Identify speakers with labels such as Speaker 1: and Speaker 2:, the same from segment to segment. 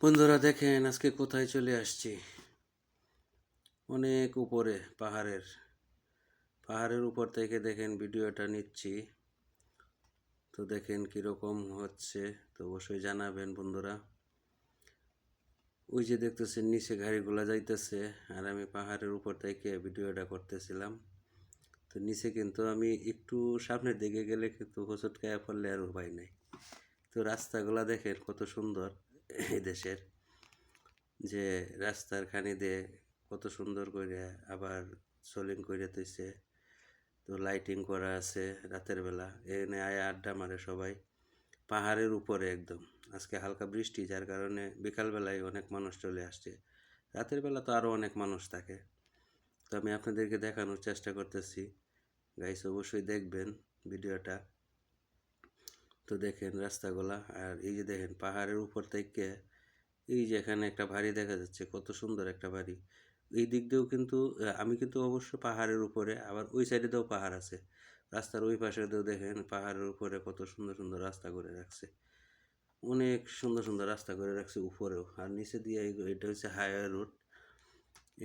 Speaker 1: বন্ধুরা দেখেন আজকে কোথায় চলে আসছি। অনেক উপরে পাহাড়ের উপর থেকে দেখেন ভিডিওটা নিচ্ছি। তো দেখেন কীরকম হচ্ছে, তো অবশ্যই জানাবেন বন্ধুরা। ওই যে দেখতেছেন নিচে গাড়িগুলো যাইতেছে, আর আমি পাহাড়ের উপর থেকে ভিডিওটা করতেছিলাম। তো নিচে কিন্তু আমি একটু সামনের দিকে গেলে কিন্তু হোঁচট খেয়ে পড়লে আর উপায় নেই। তো রাস্তাগুলা দেখেন কত সুন্দর এই দেশের, যে রাস্তার খানি দিয়ে কত সুন্দর করে আবার সোলিং করে তুইছে। তো লাইটিং করা আছে রাতের বেলা, এনে আয় আড্ডা মারে সবাই পাহাড়ের উপরে একদম। আজকে হালকা বৃষ্টি, যার কারণে বিকালবেলায় অনেক মানুষ চলে আসছে। রাতের বেলা তো আরও অনেক মানুষ থাকে। তো আমি আপনাদেরকে দেখানোর চেষ্টা করতেছি, গাইস অবশ্যই দেখবেন ভিডিওটা। তো দেখেন রাস্তাগুলা, আর এই যে দেখেন পাহাড়ের উপর থেকে এই যে এখানে একটা বাড়ি দেখা যাচ্ছে, কত সুন্দর একটা বাড়ি। এই দিক দিয়েও কিন্তু আমি কিন্তু অবশ্য পাহাড়ের উপরে, আবার ওই সাইডে দিয়েও পাহাড় আছে। রাস্তার ওই পাশে দিয়েও দেখেন পাহাড়ের উপরে কত সুন্দর সুন্দর রাস্তা করে রাখছে। অনেক সুন্দর সুন্দর রাস্তা করে রাখছে উপরেও, আর নিচে দিয়ে এটা হচ্ছে হাইওয়ে রোড।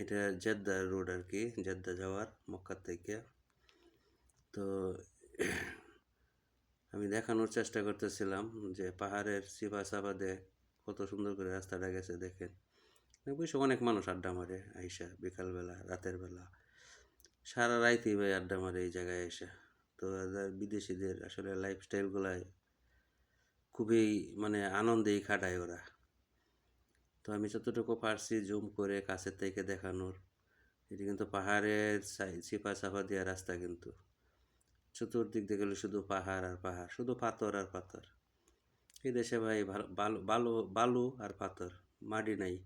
Speaker 1: এটা জেদ্দা রোড আর কি, জেদ্দা যাওয়ার মক্কার থেকে। তো আমি দেখানোর চেষ্টা করতেছিলাম যে পাহাড়ের চিপা চাপা দিয়ে কত সুন্দর করে রাস্তাটা গেছে দেখেন। বসে অনেক মানুষ আড্ডা মারে আইসা, বিকালবেলা রাতের বেলা সারা রাইতেই ভাই আড্ডা মারে এই জায়গায় এসে। তো এদের বিদেশিদের আসলে লাইফস্টাইলগুলাই খুবই মানে আনন্দেই কাটায় ওরা। তো আমি যতটুকু পারছি জুম করে কাছের থেকে দেখানোর। এটি কিন্তু পাহাড়ের চিপা চাপা দেওয়া রাস্তা, কিন্তু চতুর্দিক দিয়ে গেলে শুধু পাহাড় আর পাহাড়, শুধু পাথর আর পাথর। এই দেশে ভাই বালু বালু বালু আর পাথর, মাটি নাই।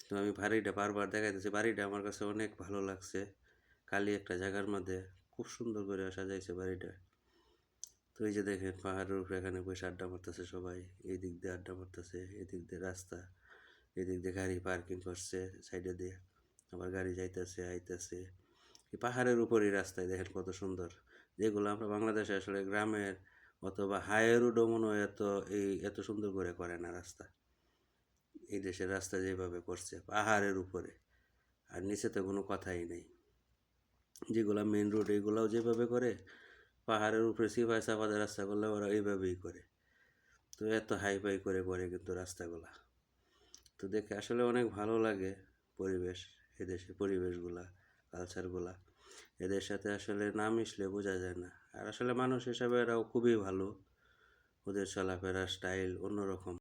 Speaker 1: তো আমি বাড়িটা বারবার দেখাইতেছি, বাড়িটা আমার কাছে অনেক ভালো লাগছে। খালি একটা জায়গার মধ্যে খুব সুন্দর করে সাজাইছে বাড়িটা। তো এই যে দেখেন পাহাড়ের উপরে এখানে বসে আড্ডা মারতেছে সবাই, এই দিক দিয়ে আড্ডা মারতেছে, এদিক দিয়ে রাস্তা, এদিক দিয়ে গাড়ি পার্কিং করছে সাইডে দিয়ে, আবার গাড়ি যাইতেছে আইতেছে। এই পাহাড়ের উপরই রাস্তায় দেখেন কত সুন্দর, যেগুলো আমরা বাংলাদেশে আসলে গ্রামের অথবা হাইওয়ে রোডও মনে হয় এত সুন্দর করে না রাস্তা। এই দেশের রাস্তা যেভাবে করছে পাহাড়ের উপরে, আর নিচে তো কোনো কথাই নেই। যেগুলো মেন রোড এগুলোও যেভাবে করে, পাহাড়ের উপরে সিপাই চাপাতে রাস্তা করলে ওরা এইভাবেই করে। তো এত হাইফাই করে কিন্তু রাস্তাগুলা, তো দেখে আসলে অনেক ভালো লাগে পরিবেশ, এদেশের পরিবেশগুলা, কালচারগুলা। এদের সাথে আসলে না মিশলে বোঝা যায় না। আর আসলে মানুষ হিসাবে এরাও খুবই ভালো, ওদের চলাফেরার স্টাইল অন্যরকম।